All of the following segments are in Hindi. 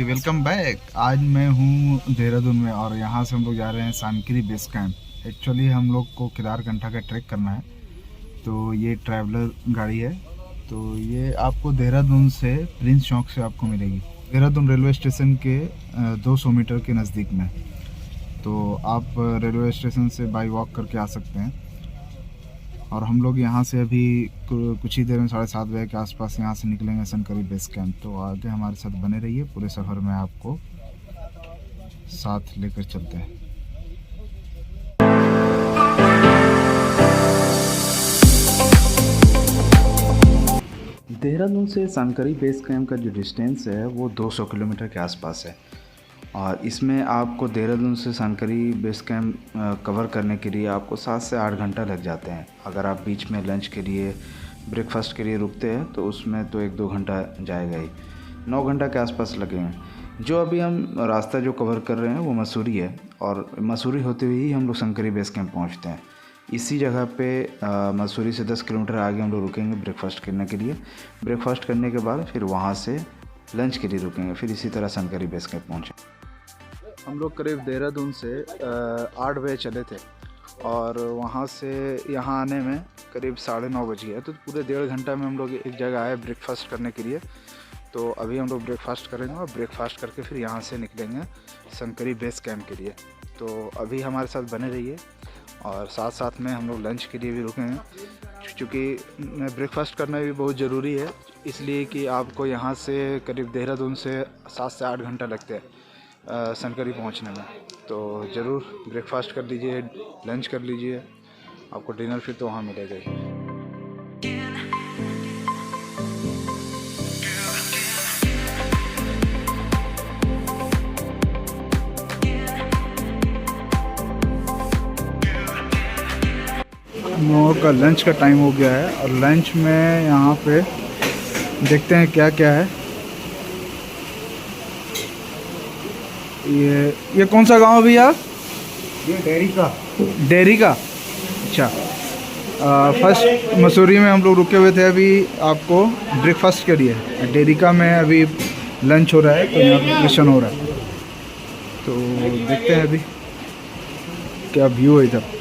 Welcome back. आज मैं हूँ देहरादून में और यहाँ से हम लोग जा रहे हैं सानकरी बेस कैंप। एक्चुअली हम लोग को केदारकंठा का ट्रैक करना है, तो ये ट्रैवलर गाड़ी है। तो ये आपको देहरादून से प्रिंस चौक से आपको मिलेगी, देहरादून रेलवे स्टेशन के 200 मीटर के नज़दीक में। तो आप रेलवे स्टेशन से बाई वॉक करके आ सकते हैं। और हम लोग यहाँ से अभी कुछ ही देर में 7:30 बजे के आसपास यहाँ से निकलेंगे सानकरी बेस कैंप। तो आगे हमारे साथ बने रहिए, पूरे सफ़र में आपको साथ लेकर चलते हैं। देहरादून से सानकरी बेस कैंप का जो डिस्टेंस है वो 200 किलोमीटर के आसपास है। और इसमें आपको देहरादून से सानकरी बेस कैंप कवर करने के लिए आपको 7 से 8 घंटा लग जाते हैं। अगर आप बीच में लंच के लिए, ब्रेकफास्ट के लिए रुकते हैं तो उसमें तो 1-2 घंटा जाएगा ही, 9 घंटा के आसपास लगेंगे। जो अभी हम रास्ता जो कवर कर रहे हैं वो मसूरी है, और मसूरी होते हुए ही हम लोग सानकरी बेस कैंप पहुँचते हैं। इसी जगह पे मसूरी से 10 किलोमीटर आगे हम लोग रुकेंगे ब्रेकफास्ट करने के लिए। ब्रेकफास्ट करने के बाद फिर वहाँ से लंच के लिए रुकेंगे, फिर इसी तरह सानकरी बेस कैंप पहुँचेंगे। हम लोग करीब देहरादून से 8 बजे चले थे और वहाँ से यहाँ आने में करीब 9:30 बज गया। तो पूरे 1.5 घंटा में हम लोग एक जगह आए ब्रेकफास्ट करने के लिए। तो अभी हम लोग ब्रेकफास्ट करेंगे और ब्रेकफास्ट करके फिर यहाँ से निकलेंगे सानकरी बेस कैंप के लिए। तो अभी हमारे साथ बने रहिए और साथ साथ में हम लोग लंच के लिए भी रुकेंगे, क्योंकि ब्रेकफास्ट करना भी बहुत ज़रूरी है, इसलिए कि आपको यहाँ से करीब देहरादून से 7 से 8 घंटा लगते हैं सानकरी पहुँचने में। तो ज़रूर ब्रेकफास्ट कर लीजिए, लंच कर लीजिए, आपको डिनर फिर तो वहाँ मिलेगा ही। हम लोगों का लंच का टाइम हो गया है और लंच में यहाँ पे देखते हैं क्या क्या है। ये कौन सा गांव है भैया? ये डेरी का। अच्छा, फर्स्ट मसूरी में हम लोग रुके हुए थे, अभी आपको ब्रेकफास्ट के लिए डेरिका में अभी लंच हो रहा है, तो यहाँ प्रिपरेशन हो रहा है। तो देखते हैं अभी क्या व्यू है इधर।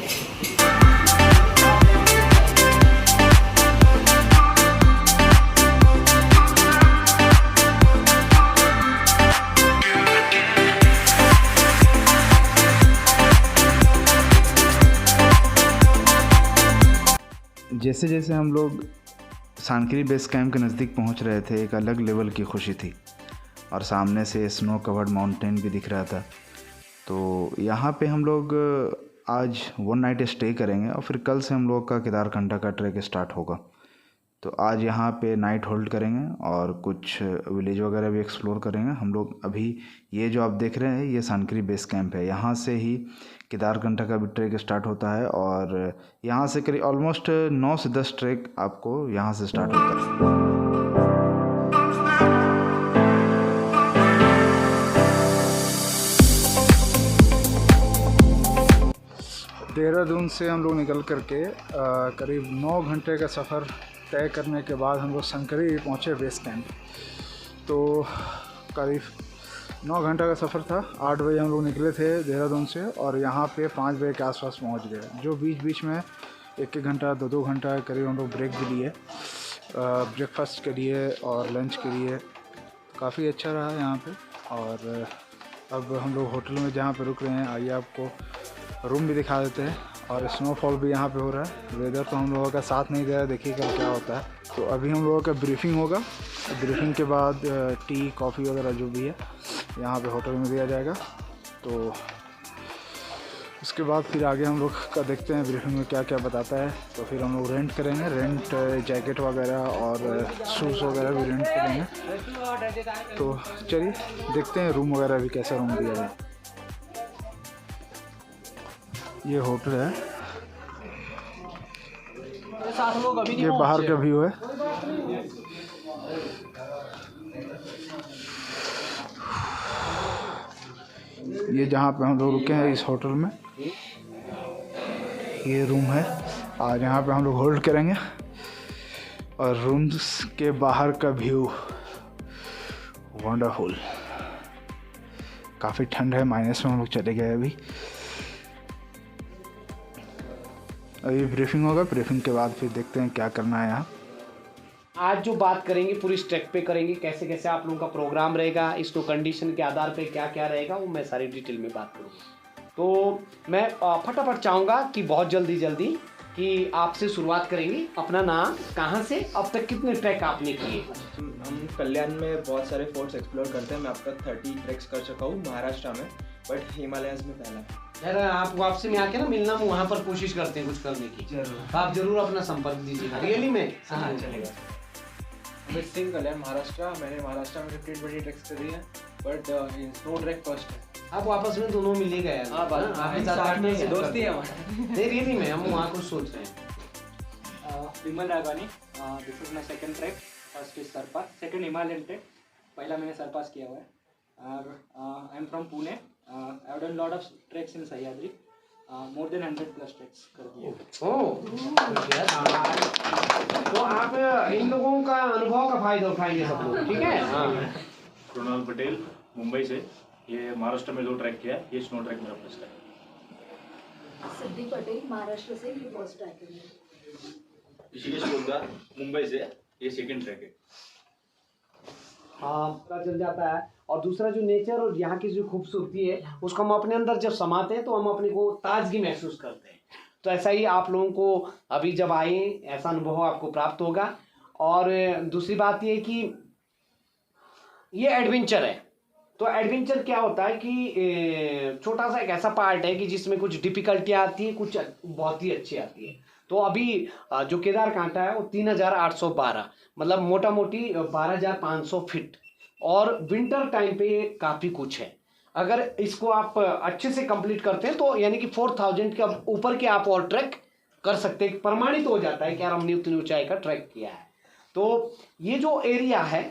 जैसे जैसे हम लोग सानकरी बेस कैंप के नज़दीक पहुंच रहे थे, एक अलग लेवल की खुशी थी और सामने से स्नो कवर्ड माउंटेन भी दिख रहा था। तो यहाँ पे हम लोग आज 1 नाइट स्टे करेंगे और फिर कल से हम लोग का केदारकंठा का ट्रैक स्टार्ट होगा। तो आज यहाँ पे नाइट होल्ड करेंगे और कुछ विलेज वगैरह भी एक्सप्लोर करेंगे हम लोग। अभी ये जो आप देख रहे हैं ये सानकरी बेस कैंप है, यहाँ से ही केदारकंठा का भी ट्रैक स्टार्ट होता है और यहाँ से करीब ऑलमोस्ट 9 से 10 ट्रैक आपको यहाँ से स्टार्ट होता है। देहरादून से हम लोग निकल करके करीब 9 घंटे का सफ़र तय करने के बाद हम लोग सानकरी पहुँचे बेस कैंप। तो करीब 9 घंटा का सफ़र था। 8 बजे हम लोग निकले थे देहरादून से और यहाँ पे 5 बजे के आसपास पहुँच गए। जो बीच बीच में 1-1 घंटा 2-2 घंटा करीब हम लोग ब्रेक भी लिए ब्रेकफास्ट के लिए और लंच के लिए। काफ़ी अच्छा रहा यहाँ पे। और अब हम लोग होटल में जहाँ पे रुक रहे हैं, आइए आपको रूम भी दिखा देते हैं। और स्नोफॉल भी यहाँ पे हो रहा है। वेदर तो हम लोगों का साथ नहीं दे रहा है, देखिए कल क्या होता है। तो अभी हम लोगों का ब्रीफिंग होगा, ब्रीफिंग के बाद टी कॉफ़ी वगैरह जो भी है यहाँ पे होटल में दिया जाएगा। तो उसके बाद फिर आगे हम लोग का देखते हैं ब्रीफिंग में क्या क्या बताता है। तो फिर हम लोग रेंट करेंगे, जैकेट वगैरह और शूज़ वगैरह भी रेंट करेंगे। तो चलिए देखते हैं रूम वगैरह भी कैसा रूम दिया जाए। ये होटल है, ये बाहर का व्यू है। ये जहाँ पे हम लोग रुके हैं इस होटल में, ये रूम है और यहाँ पे हम लोग होल्ड करेंगे। और रूम्स के बाहर का व्यू वंडरफुल। काफ़ी ठंड है, माइनस में हम लोग चले गए अभी ब्रीफिंग होगा, ब्रीफिंग के बाद फिर देखते हैं क्या करना है यहाँ। आज जो बात करेंगे पूरी ट्रैक पे करेंगे, कैसे कैसे आप लोगों का प्रोग्राम रहेगा, इसको कंडीशन के आधार पे क्या क्या रहेगा वो मैं सारी डिटेल में बात करूँगा। तो मैं फटाफट चाहूँगा कि बहुत जल्दी कि आपसे शुरुआत करेंगे। अपना नाम, कहाँ से, अब तक कितने ट्रैक आपने किए? हम कल्याण में बहुत सारे फोर्ट्स एक्सप्लोर करते हैं। मैं अब तक 30 ट्रैक्स कर चुका हूँ महाराष्ट्र में, बट हिमालयस में पहला। यार आप वापसी में आके ना मिलना, वहाँ पर कोशिश करते हैं कुछ करने की। जरूर आप जरूर अपना संपर्क दीजिएगा। रियली में हाँ चलेगा। अमित सिंह, कल्याण महाराष्ट्र। मैंने महाराष्ट्र में 15-20 ट्रैक्स करी है, बट स्नो ट्रैक फर्स्ट है। आप आपस में दोनों मिलेगा यार। हाँ, आपके साथ में दोस्ती है हमारी। नहीं रियली में हम वहाँ कुछ सोच रहे हैं। Vimal Raghavani, this is my second trek. First is Sarpass, second Himalayan trek. पहला मैंने सरपास किया हुआ है। और I am from Pune. I have done lot of treks in Sahyadri, more than 100+ treks कर दिए। तो आप इन लोगों का अनुभव का फायदा उठाएंगे सब लोग, ठीक है? कृणाल पटेल, मुंबई से। ये महाराष्ट्र में 2 ट्रैक किया है, ये स्नो ट्रैक मेरा फर्स्ट है। सिद्धि पटेल, महाराष्ट्र से, ये फर्स्ट ट्रैक है। ऋषिकेश पोद्दार, मुंबई से, ये सेकंड ट्रैक है। हाँ, पता चल जाता है। और दूसरा जो नेचर और यहाँ की जो खूबसूरती है उसको हम अपने अंदर जब समाते हैं तो हम अपने को ताजगी महसूस करते हैं। तो ऐसा ही आप लोगों को अभी जब आए ऐसा अनुभव आपको प्राप्त होगा। और दूसरी बात ये कि ये एडवेंचर है। तो एडवेंचर क्या होता है कि छोटा सा एक ऐसा पार्ट है कि जिसमें कुछ डिफिकल्टियाँ आती है, कुछ बहुत ही अच्छी आती है। तो अभी जो केदारकांठा है वो 3812, मतलब मोटा मोटी 12500 फीट, और विंटर टाइम पे काफ़ी कुछ है। अगर इसको आप अच्छे से कंप्लीट करते हैं तो यानी कि 4000 के ऊपर के आप और ट्रैक कर सकते हैं। प्रमाणित हो जाता है कि यार हमने उतनी ऊंचाई का ट्रैक किया है। तो ये जो एरिया है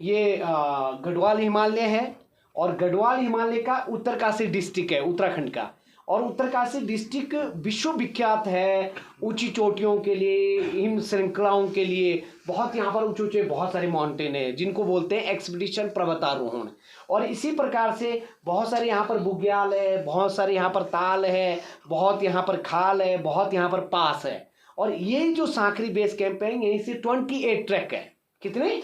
ये गढ़वाल हिमालय है, और गढ़वाल हिमालय का उत्तरकाशी डिस्ट्रिक्ट है, उत्तराखंड का। और उत्तरकाशी डिस्ट्रिक्ट विश्वविख्यात है ऊंची चोटियों के लिए, हिम श्रृंखलाओं के लिए। बहुत यहाँ पर ऊंचे ऊंचे बहुत सारे माउंटेन हैं जिनको बोलते हैं एक्सपीडिशन पर्वतारोहण। और इसी प्रकार से बहुत सारे यहाँ पर बुग्याल है, बहुत सारे यहाँ पर ताल है, बहुत यहाँ पर खाल है, बहुत यहाँ पर पास है। और ये जो सांकरी बेस कैंप है यहीं से 28 ट्रैक है। कितने?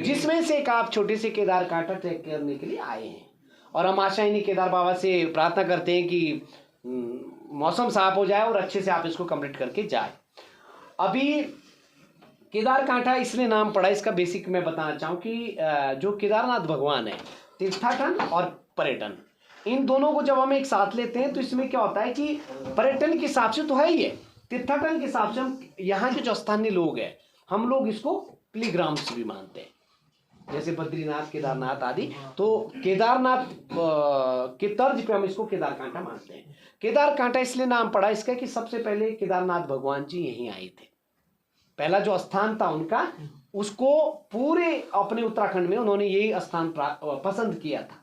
जिसमें से एक आप छोटे से केदारकांठा ट्रैक करने के लिए आए हैं। और हम आशा ही नहीं केदार बाबा से प्रार्थना करते हैं कि मौसम साफ हो जाए और अच्छे से आप इसको कंप्लीट करके जाए। अभी केदारकांठा इसलिए नाम पड़ा, इसका बेसिक मैं बताना चाहूँ कि जो केदारनाथ भगवान है, तीर्थाटन और पर्यटन, इन दोनों को जब हम एक साथ लेते हैं तो इसमें क्या होता है कि पर्यटन के हिसाब से तो है ही है, तीर्थाटन के हिसाब से हम यहाँ के जो स्थानीय लोग हैं हम लोग इसको पिलग्राम्स भी मानते हैं, जैसे बद्रीनाथ, केदारनाथ आदि। तो केदारनाथ के तर्ज पे हम इसको केदारकांठा मानते हैं। केदारकांठा इसलिए नाम पड़ा इसका कि सबसे पहले केदारनाथ भगवान जी यहीं आए थे। पहला जो स्थान था उनका, उसको पूरे अपने उत्तराखंड में उन्होंने यही स्थान पसंद किया था।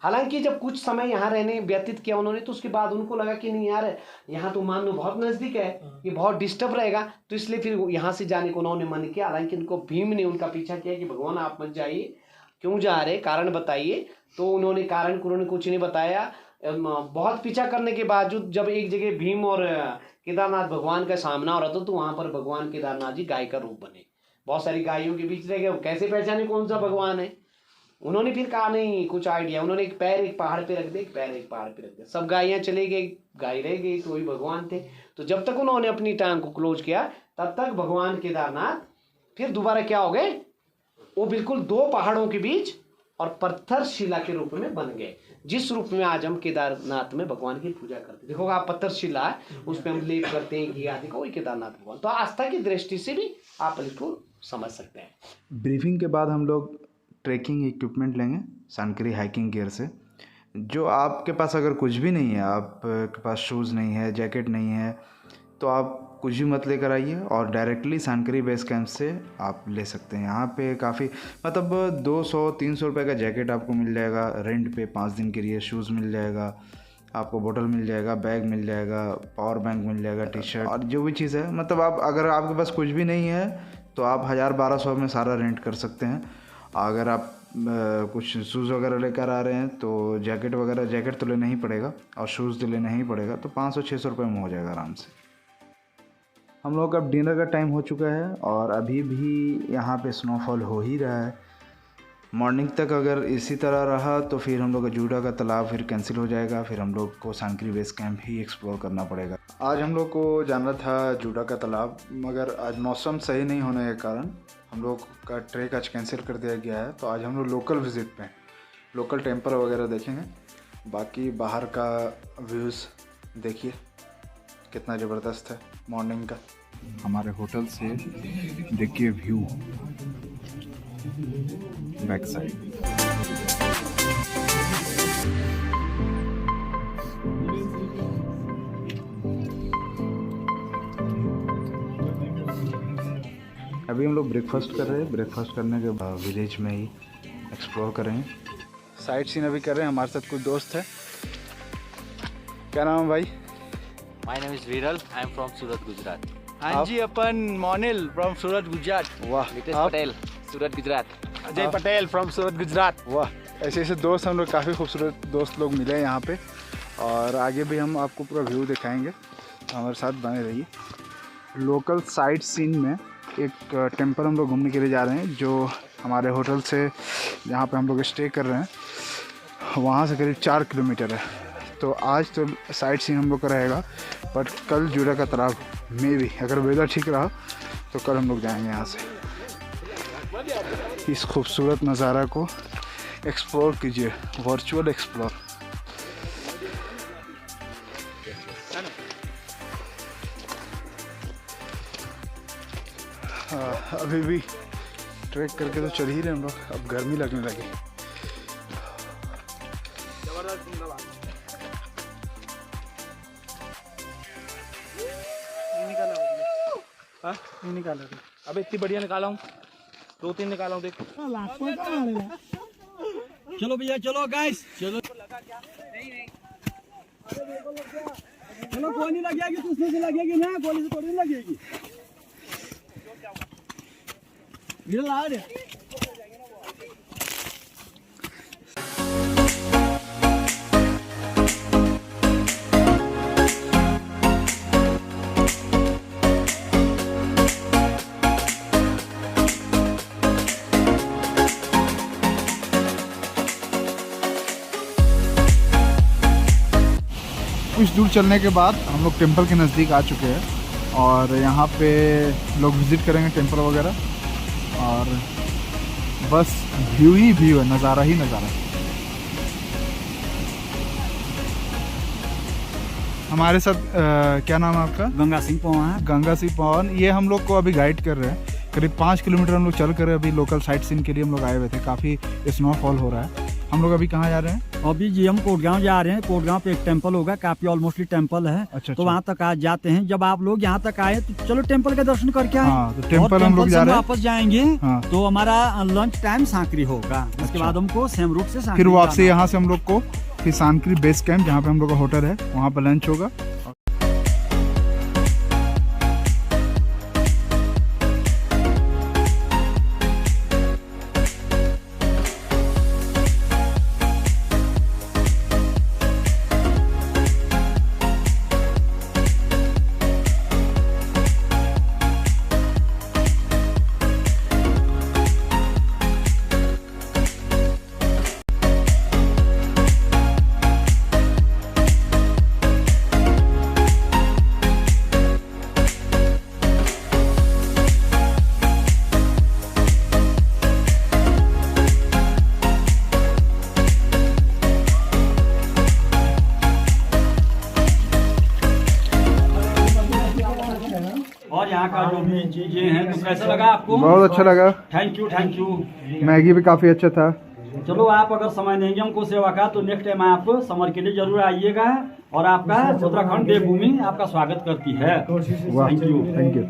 हालांकि जब कुछ समय यहाँ रहने व्यतीत किया उन्होंने तो उसके बाद उनको लगा कि नहीं यार यहाँ तो मान लो बहुत नज़दीक है, ये बहुत डिस्टर्ब रहेगा, तो इसलिए फिर यहाँ से जाने को उन्होंने मन किया। हालांकि उनको भीम ने उनका पीछा किया कि भगवान आप मत जाइए, क्यों जा रहे, कारण बताइए। तो उन्होंने कारण कुछ नहीं बताया। बहुत पीछा करने के बावजूद जब एक जगह भीम और केदारनाथ भगवान का सामना हो रहा था तो वहाँ पर भगवान केदारनाथ जी गाय का रूप बने, बहुत सारी गायों के बीच रह गए, कैसे पहचाने कौन सा भगवान है। उन्होंने फिर कहा नहीं कुछ आइडिया, उन्होंने एक पैर एक पहाड़ पे रख दे, एक पैर एक पहाड़ पे रख दे, सब गायें चले गई, गाय रह गई, तो वही भगवान थे। तो जब तक उन्होंने अपनी टांग को क्लोज किया तब तक भगवान केदारनाथ फिर दोबारा क्या हो गए, वो बिल्कुल 2 पहाड़ों के बीच और पत्थर शिला के रूप में बन गए, जिस रूप में आज हम केदारनाथ में भगवान की पूजा करते हैं। देखो आप पत्थर शिला है, उस पर हम लेप करते हैं घी आदि का, वही केदारनाथ भगवान। तो आस्था की दृष्टि से भी आप इसको समझ सकते हैं। ब्रीफिंग के बाद हम लोग ट्रैकिंग इक्विपमेंट लेंगे सांकरी हाइकिंग गियर से। जो आपके पास अगर कुछ भी नहीं है, आपके पास शूज़ नहीं है, जैकेट नहीं है, तो आप कुछ भी मत लेकर आइए और डायरेक्टली सांकरी बेस कैंप से आप ले सकते हैं। यहाँ पे काफ़ी मतलब 200-300 रुपये का जैकेट आपको मिल जाएगा रेंट पे 5 दिन के लिए, शूज़ मिल जाएगा आपको, बोतल मिल जाएगा, बैग मिल जाएगा, पावर बैंक मिल जाएगा, टी शर्ट और जो भी चीज़ है। मतलब आप अगर आपके पास कुछ भी नहीं है तो आप 1000-1200 में सारा रेंट कर सकते हैं। अगर आप कुछ शूज़ वगैरह लेकर आ रहे हैं तो जैकेट तो लेना ही पड़ेगा और शूज़ तो लेना ही पड़ेगा, तो 500-600 रुपये में हो जाएगा आराम से। हम लोग का अब डिनर का टाइम हो चुका है और अभी भी यहाँ पे स्नोफॉल हो ही रहा है। मॉर्निंग तक अगर इसी तरह रहा तो फिर हम लोग का जूडा का तालाब फिर कैंसिल हो जाएगा, फिर हम लोग को सांकरी बेस कैंप ही एक्सप्लोर करना पड़ेगा। आज हम लोग को जाना था जूडा का तालाब, मगर आज मौसम सही नहीं होने के कारण हम लोग का ट्रैक आज कैंसिल कर दिया गया है। तो आज हम लोग लोकल विज़िट पे लोकल टेम्पल वगैरह देखेंगे, बाकी बाहर का व्यूज़ देखिए कितना ज़बरदस्त है मॉर्निंग का। हमारे होटल से देखिए व्यू बैक साइड। अभी हम लोग ब्रेकफास्ट कर रहे हैं, ब्रेकफास्ट करने के बाद विलेज में ही एक्सप्लोर करेंगे, साइट सीन अभी कर रहे हैं। हमारे साथ कुछ दोस्त है। क्या नाम है भाई? My name is Viral. I am from Surat, Gujarat. हाँ जी, अपन मोनिल फ्रॉम सूरत गुजरात। वाह। Nitesh आप? Patel, Surat, Gujarat. Ajay Patel from Surat Gujarat. वाह, ऐसे ऐसे दोस्त हम लोग, काफ़ी खूबसूरत दोस्त लोग मिले हैं यहाँ पे, और आगे भी हम आपको पूरा व्यू दिखाएंगे, हमारे साथ बने रहिए। लोकल साइट सीन में एक टेम्पल हम लोग घूमने के लिए जा रहे हैं, जो हमारे होटल से जहाँ पे हम लोग स्टे कर रहे हैं वहाँ से करीब 4 किलोमीटर है। तो आज तो साइट सीन हम लोग का रहेगा, बट कल जूडा का तालाब में भी अगर वेदर ठीक रहा तो कल हम लोग जाएंगे यहाँ से। इस खूबसूरत नज़ारा को एक्सप्लोर कीजिए, वर्चुअल एक्सप्लोर। अभी भी ट्रैक करके तो चल ही रहे हम लोग, अब गर्मी लगने लगी। निकाला अब इतनी बढ़िया निकाला हूँ, 2-3 निकाला हूँ। देख चलो भैया, चलो गाइस, चलो चलो। गोली लगेगी तो उसमें से लगेगी ना, गोली से थोड़ी लगेगी। ला रहे कुछ दूर चलने के बाद हम लोग टेंपल के नज़दीक आ चुके हैं और यहाँ पे लोग विज़िट करेंगे टेंपल वगैरह, और बस व्यू ही व्यू है, नज़ारा ही नज़ारा। हमारे साथ क्या नाम है आपका? गंगा सिंह पवन। गंगा सिंह पवन, ये हम लोग को अभी गाइड कर रहे हैं। करीब 5 किलोमीटर हम लोग चल कर अभी लोकल साइट सीन के लिए हम लोग आए हुए थे। काफ़ी स्नोफॉल हो रहा है। हम लोग अभी कहाँ जा रहे हैं? अभी जी हम कोटगांव जा रहे हैं। कोटगांव पे एक टेंपल होगा, काफी ऑलमोस्टली टेंपल है। अच्छा, तो वहाँ तक आज जाते हैं। जब आप लोग यहाँ तक आए तो चलो टेंपल का दर्शन करके आए। हाँ, तो टेंपल हम लोग जा रहे हैं। वापस जाएंगे। हाँ। तो हमारा लंच टाइम सांकरी होगा। उसके बाद हमको सेम रूट से फिर वापसी यहाँ से हम लोग को फिर सांकरी बेस कैंप, जहाँ पे हम लोग का होटल है, वहाँ पर लंच होगा। और यहाँ का जो भी चीजें हैं, तो कैसा लगा आपको? बहुत अच्छा लगा। Thank you. मैगी भी काफ़ी अच्छा था। चलो आप अगर समय देंगे हमको सेवा का, तो नेक्स्ट टाइम आप समर के लिए जरूर आइएगा। और आपका उत्तराखंड देवभूमि आपका स्वागत करती है। Thank you.